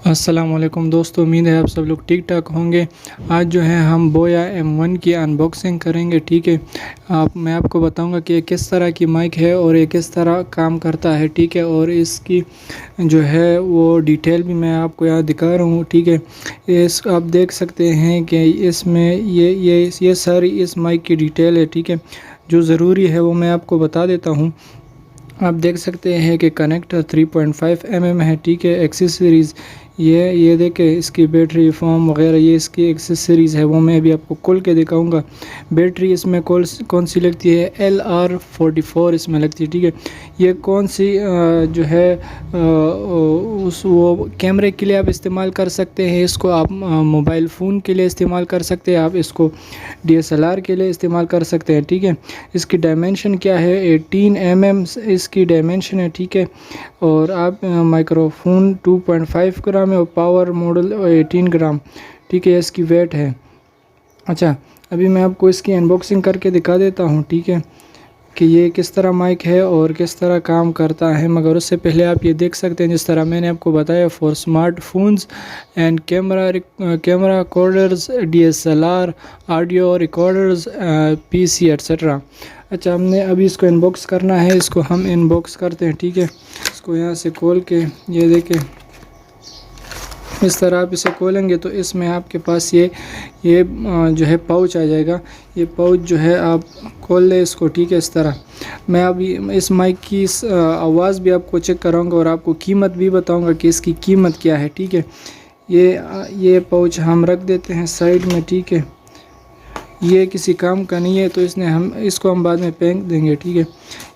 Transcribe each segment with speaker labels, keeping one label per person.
Speaker 1: अस्सलाम वालेकुम दोस्तों, उम्मीद है आप सब लोग ठीक ठाक होंगे। आज जो है हम बोया M1 की अनबॉक्सिंग करेंगे। ठीक है, मैं आपको बताऊंगा कि ये किस तरह की माइक है और ये किस तरह काम करता है। ठीक है, और इसकी जो है वो डिटेल भी मैं आपको यहाँ दिखा रहा हूँ। ठीक है, इस आप देख सकते हैं कि इसमें ये सारी इस माइक की डिटेल है। ठीक है, जो ज़रूरी है वो मैं आपको बता देता हूँ। आप देख सकते हैं कि कनेक्टर 3.5 mm है। ठीक है, एक्सेसरीज़ ये देखे, इसकी बैटरी फॉर्म वगैरह ये इसकी एक्सेसरीज़ है, वो मैं अभी आपको खोल के दिखाऊंगा। बैटरी इसमें कौन सी लगती है, LR44 इसमें लगती है। ठीक है, ये कौन सी जो है उस वो कैमरे के लिए आप इस्तेमाल कर सकते हैं, इसको आप मोबाइल फ़ोन के लिए इस्तेमाल कर सकते हैं, आप इसको DSLR के लिए इस्तेमाल कर सकते हैं। ठीक है, इसकी डायमेंशन क्या है, 18 mm इसकी डायमेंशन है। ठीक है, और आप माइक्रोफोन 2.5 ग्राम है और पावर मॉडल 18 ग्राम। ठीक है, इसकी वेट है। अच्छा, अभी मैं आपको इसकी अनबॉक्सिंग करके दिखा देता हूँ। ठीक है, कि ये किस तरह माइक है और किस तरह काम करता है। मगर उससे पहले आप ये देख सकते हैं, जिस तरह मैंने आपको बताया, for smartphones and camera recorders, DSLR audio recorders, PC etcetera. अच्छा, हमने अभी इसको इनबॉक्स करना है, इसको हम इनबॉक्स करते हैं। ठीक है, इसको यहाँ से खोल के ये देखें, इस तरह आप इसे खोलेंगे तो इसमें आपके पास ये जो है पाउच आ जाएगा। ये पाउच जो है आप खोल ले इसको। ठीक है, इस तरह मैं अभी इस माइक की आवाज़ भी आपको चेक कराऊंगा और आपको कीमत भी बताऊंगा कि इसकी कीमत क्या है। ठीक है, ये पाउच हम रख देते हैं साइड में। ठीक है, ये किसी काम का नहीं है, तो इसको हम बाद में फेंक देंगे। ठीक है,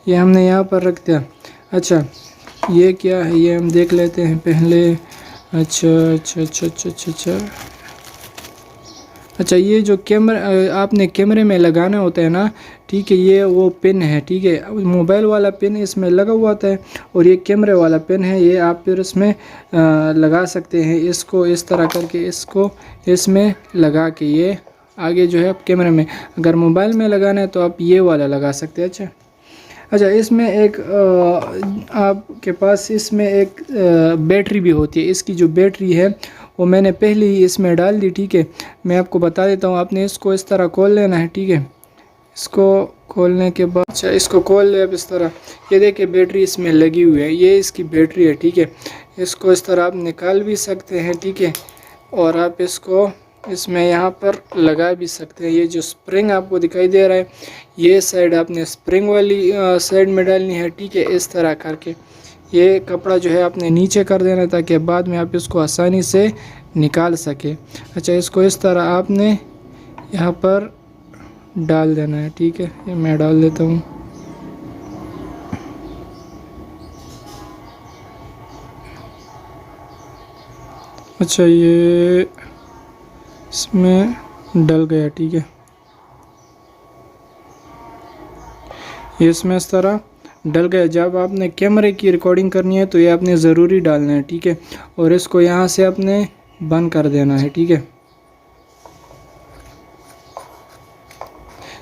Speaker 1: ये हमने यहाँ पर रख दिया। अच्छा, ये क्या है, ये हम देख लेते हैं पहले। अच्छा, ये जो आपने कैमरे में लगाना होता है ना, ठीक है, ये वो पिन है। ठीक है, मोबाइल वाला पिन इसमें लगा हुआ होता है और ये कैमरे वाला पिन है, ये आप फिर इसमें लगा सकते हैं। इसको इस तरह करके इसको इसमें लगा के ये आगे जो है आप कैमरे में, अगर मोबाइल में लगाना है तो आप ये वाला लगा सकते हैं। अच्छा, इसमें एक आपके पास इसमें एक बैटरी भी होती है। इसकी जो बैटरी है वो मैंने पहले ही इसमें डाल दी। ठीक है, मैं आपको बता देता हूँ, आपने इसको इस तरह खोल लेना है। ठीक है, इसको खोलने के बाद अच्छा इसको खोल ले अब इस तरह। ये देखिए, बैटरी इसमें लगी हुई है, ये इसकी बैटरी है। ठीक है, इसको इस तरह आप निकाल भी सकते हैं। ठीक है, और आप इसको इसमें यहाँ पर लगा भी सकते हैं। ये जो स्प्रिंग आपको दिखाई दे रहा है, ये साइड आपने स्प्रिंग वाली साइड में डालनी है। ठीक है, इस तरह करके ये कपड़ा जो है आपने नीचे कर देना है ताकि बाद में आप इसको आसानी से निकाल सके। अच्छा, इसको इस तरह आपने यहाँ पर डाल देना है। ठीक है, ये मैं डाल देता हूँ। अच्छा, ये इसमें डल गया। ठीक है, ये इसमें इस तरह डल गया। जब आपने कैमरे की रिकॉर्डिंग करनी है तो ये आपने ज़रूरी डालना है। ठीक है, और इसको यहाँ से आपने बंद कर देना है। ठीक है,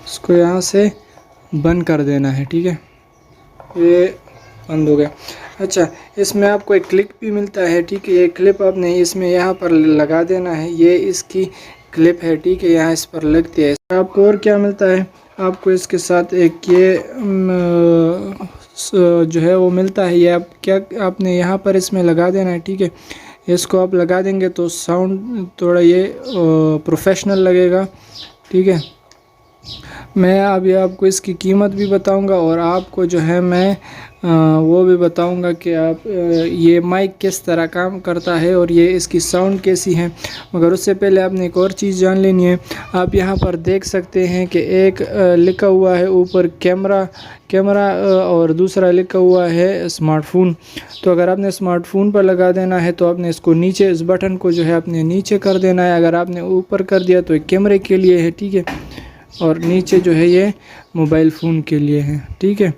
Speaker 1: इसको यहाँ से बंद कर देना है। ठीक है, ये बंद हो गया। अच्छा, इसमें आपको एक क्लिप भी मिलता है। ठीक है, ये क्लिप आपने इसमें यहाँ पर लगा देना है, ये इसकी क्लिप है। ठीक है, यहाँ इस पर लगती है। आपको और क्या मिलता है, आपको इसके साथ एक ये जो है वो मिलता है। ये आपने यहाँ पर इसमें लगा देना है। ठीक है, इसको आप लगा देंगे तो साउंड थोड़ा ये प्रोफेशनल लगेगा। ठीक है, मैं अभी आपको इसकी कीमत भी बताऊंगा और आपको जो है मैं वो भी बताऊंगा कि आप ये माइक किस तरह काम करता है और ये इसकी साउंड कैसी है। मगर उससे पहले आपने एक और चीज़ जान लेनी है। आप यहाँ पर देख सकते हैं कि एक लिखा हुआ है ऊपर कैमरा और दूसरा लिखा हुआ है स्मार्टफोन। तो अगर आपने स्मार्टफोन पर लगा देना है तो आपने इसको नीचे, इस बटन को जो है आपने नीचे कर देना है। अगर आपने ऊपर कर दिया तो कैमरे के लिए है। ठीक है, और नीचे जो है ये मोबाइल फ़ोन के लिए है। ठीक है,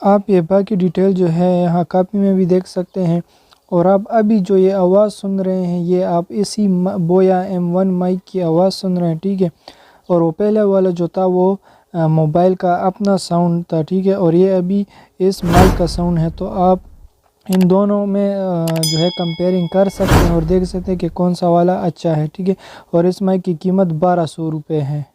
Speaker 1: आप ये बाकी डिटेल जो है यहाँ कॉपी में भी देख सकते हैं। और आप अभी जो ये आवाज़ सुन रहे हैं, ये आप इसी बोया M1 माइक की आवाज़ सुन रहे हैं। ठीक है, और वो पहले वाला जो था वो मोबाइल का अपना साउंड था। ठीक है, और ये अभी इस माइक का साउंड है। तो आप इन दोनों में जो है कंपेयरिंग कर सकते हैं और देख सकते हैं कि कौन सा वाला अच्छा है, ठीक है। और इस माइक की कीमत 1200 रुपये है।